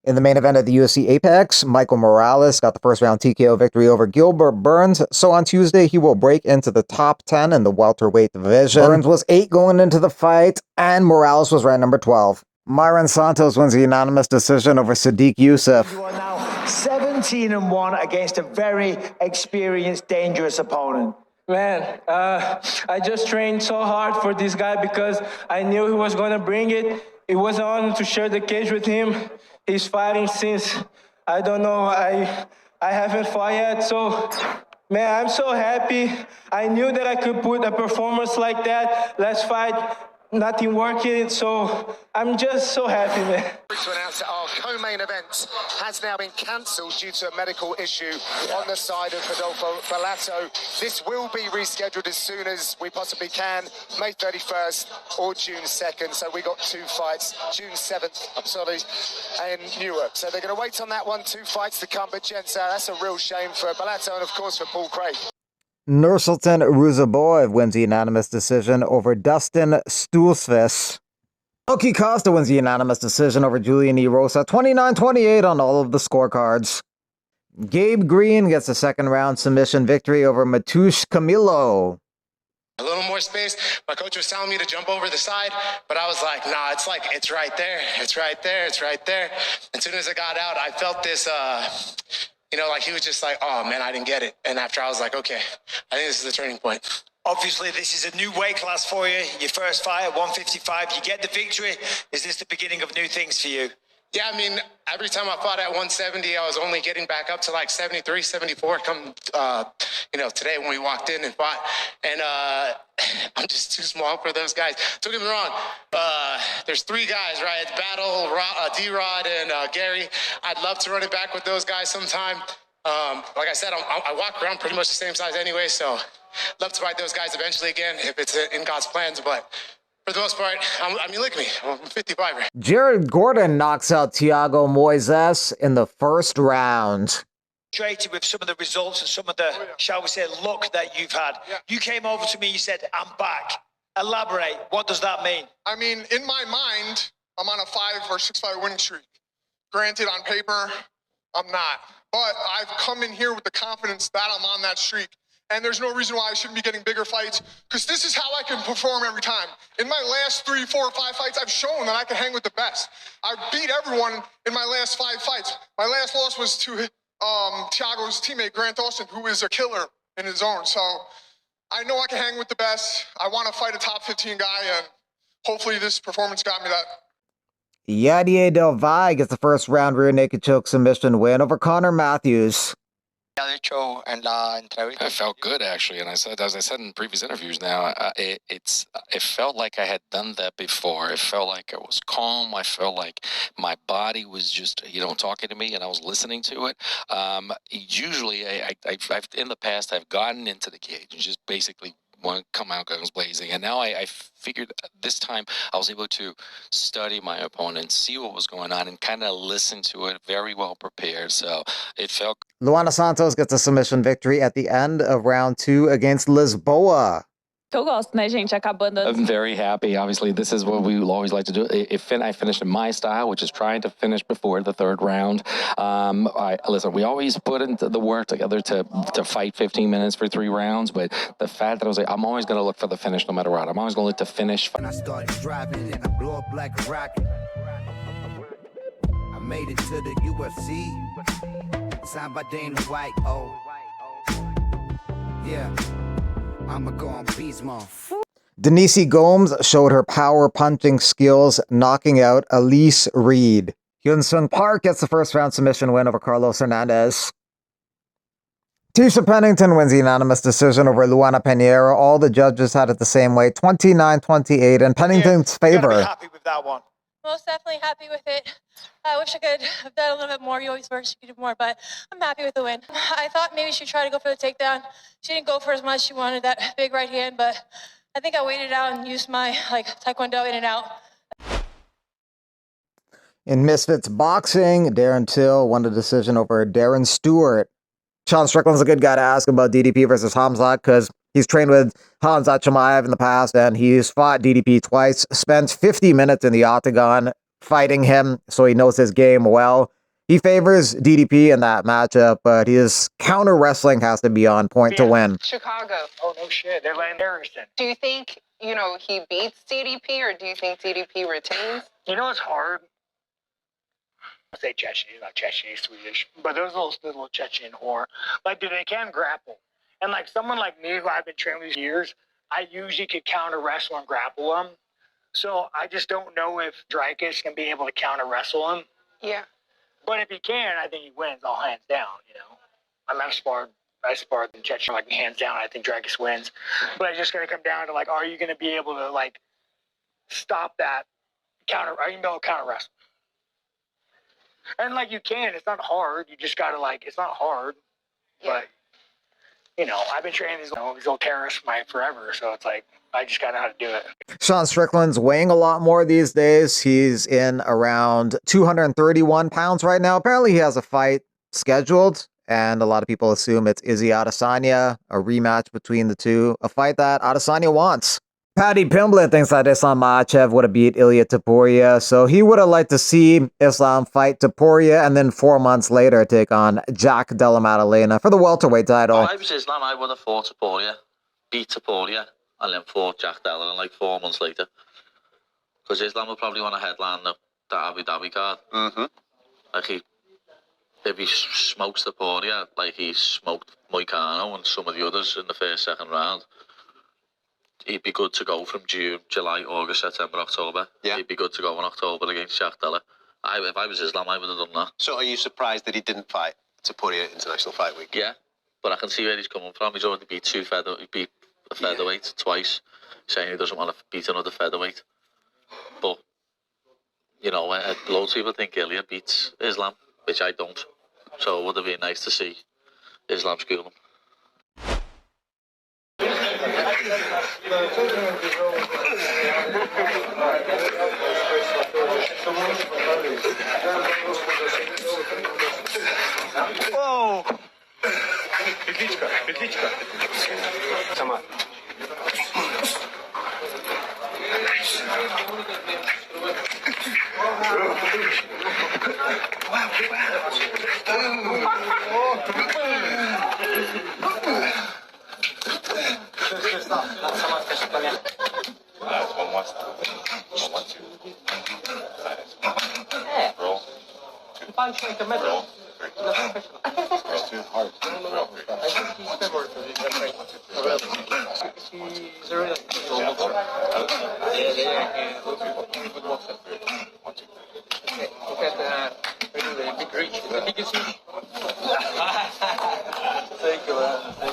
In the main event of the UFC Apex, Michael Morales got the first round TKO victory over Gilbert Burns. So on Tuesday, he will break into the top 10 in the welterweight division. Burns was 8 going into the fight, and Morales was ranked number 12. Myron Santos wins the unanimous decision over Sadiq Youssef. You are now 17-1 against a very experienced, dangerous opponent. Man, I just trained so hard for this guy because I knew he was going to bring it. It was an honor to share the cage with him. He's fighting since, I don't know, I haven't fought yet. So, man, I'm so happy. I knew that I could put a performance like that. Last fight, nothing working, so I'm just so happy, man. To announce that our co-main event has now been cancelled due to a medical issue on the side of Rodolfo Bellato. This will be rescheduled as soon as we possibly can, May 31st or June 2nd. So we got 2 fights, June 7th, in Newark. So they're going to wait on that one, 2 fights to come. But gents, that's a real shame for Bellato and of course for Paul Craig. Nursultan Ruzaboyev wins the unanimous decision over Dustin Stulsvis. Oki Costa wins the unanimous decision over Julian Erosa, 29-28 on all of the scorecards. Gabe Green gets a second round submission victory over Matush Camilo. A little more space. My coach was telling me to jump over the side, but I was like, nah, it's right there. It's right there. It's right there. As soon as I got out, I felt this, like he was just like, oh man, I didn't get it. And after I was like, okay, I think this is the turning point. Obviously, this is a new weight class for you. Your first fight at 155. You get the victory. Is this the beginning of new things for you? Yeah, I mean, every time I fought at 170, I was only getting back up to like 73, 74 come, today when we walked in and fought. And I'm just too small for those guys. Don't get me wrong. There's 3 guys, right? It's Battle, D-Rod, and Gary. I'd love to run it back with those guys sometime. Like I said, I walk around pretty much the same size anyway, so love to fight those guys eventually again if it's in God's plans. But for the most part, look at me. I'm 55 right. Jared Gordon knocks out Thiago Moises in the first round. Frustrated with some of the results and some of the, shall we say, luck that you've had. Yeah. You came over to me, you said, I'm back. Elaborate. What does that mean? I mean, in my mind, I'm on a 5 or 6 fight winning streak. Granted, on paper, I'm not. But I've come in here with the confidence that I'm on that streak. And there's no reason why I shouldn't be getting bigger fights, because this is how I can perform every time. In my last 3, 4, 5 fights, I've shown that I can hang with the best. I beat everyone in my last 5 fights. My last loss was to Thiago's teammate, Grant Austin, who is a killer in his own. So I know I can hang with the best. I want to fight a top 15 guy, and hopefully this performance got me that. Yadier Delvi gets the first round rear naked choke submission win over Connor Matthews. I felt good actually, and as I said in previous interviews now, it felt like I had done that before. It felt like I was calm. I felt like my body was just talking to me, and I was listening to it. Usually, I've in the past I've gotten into the cage and just basically want to come out guns blazing, and now I figured this time I was able to study my opponent, see what was going on, and kind of listen to it, very well prepared. So it felt. Luana Santos gets a submission victory at the end of round 2 against Lisboa. Eu gosto, né, gente? Acabando. I'm very happy. Obviously, this is what we always like to do. I finished in my style, which is trying to finish before the 3rd round. Listen, we always put into the work together to fight 15 minutes for 3 rounds, but the fact that I was like, I'm always going to look for the finish no matter what. I'm always going to look to finish. When I started driving and I blew up like a rocket, I made it to the UFC, signed by Dana White. Oh, yeah. I'ma go on beast mode. Denise Gomes showed her power punching skills, knocking out Elise Reed. Hyun-Sung Park gets the first round submission win over Carlos Hernandez. Tisha Pennington wins the unanimous decision over Luana Pinheiro. All the judges had it the same way, 29-28 in Pennington's favor. You're happy with that one. Most definitely happy with it. I wish I could have done a little bit more. You always wish you could do more, but I'm happy with the win. I thought maybe she'd try to go for the takedown. She didn't go for as much. She wanted that big right hand, but I think I waited out and used my taekwondo in and out. In Misfits Boxing, Darren Till won the decision over Darren Stewart. Sean Strickland's a good guy to ask about DDP versus Hamzat because he's trained with Hamzat Chimaev in the past, and he's fought DDP twice, spent 50 minutes in the octagon, fighting him, so he knows his game well. He favors DDP in that matchup, but his counter wrestling has to be on point to win. Chicago. Oh, no shit. They're laying Harrison. Do you think, he beats DDP, or do you think DDP retains? You know, it's hard. I say Chechen, not Chechen, he's Swedish. But there's little Chechen whore. Like, dude, they can grapple. And, like, someone like me who I've been training these years, I usually could counter wrestle and grapple him. So I just don't know if Dreykus can be able to counter wrestle him. Yeah. But if he can, I think he wins all hands down, I mean, I sparred in Chechen, like, hands down, I think Dreykus wins. But it's just going to come down to, like, are you going to be able to, like, stop that counter? Are you going to be able to counter wrestle? And, like, you can. It's not hard. You just got to, like, it's not hard. Yeah. But, I've been training these old terrorists forever. So it's like, I just got to know how to do it. Sean Strickland's weighing a lot more these days. He's in around 231 pounds right now. Apparently he has a fight scheduled, and a lot of people assume it's Izzy Adesanya, a rematch between the two, a fight that Adesanya wants. Paddy Pimblett thinks that Islam Makhachev would have beat Ilia Topuria, so he would have liked to see Islam fight Topuria and then 4 months later take on Jack Della Maddalena for the welterweight title. If I was Islam, I would have fought Topuria, beat Topuria, and then fought Jack Della in like 4 months later. Because Islam would probably want to headline that Abu Dhabi card. Mm-hmm. Like if he smokes Topuria, like he smoked Moicano and some of the others in the first, second round, he'd be good to go from June, July, August, September, October. Yeah. He'd be good to go in October against Jack Della. If I was Islam, I would have done that. So are you surprised that he didn't fight Topuria International Fight Week? Yeah, but I can see where he's coming from. He's already beat he beat a featherweight twice, saying he doesn't want to beat another featherweight. But, loads of people think Ilia beats Islam, which I don't. So it would have been nice to see Islam school him. Whoa! Петличка. Сама.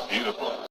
Beautiful.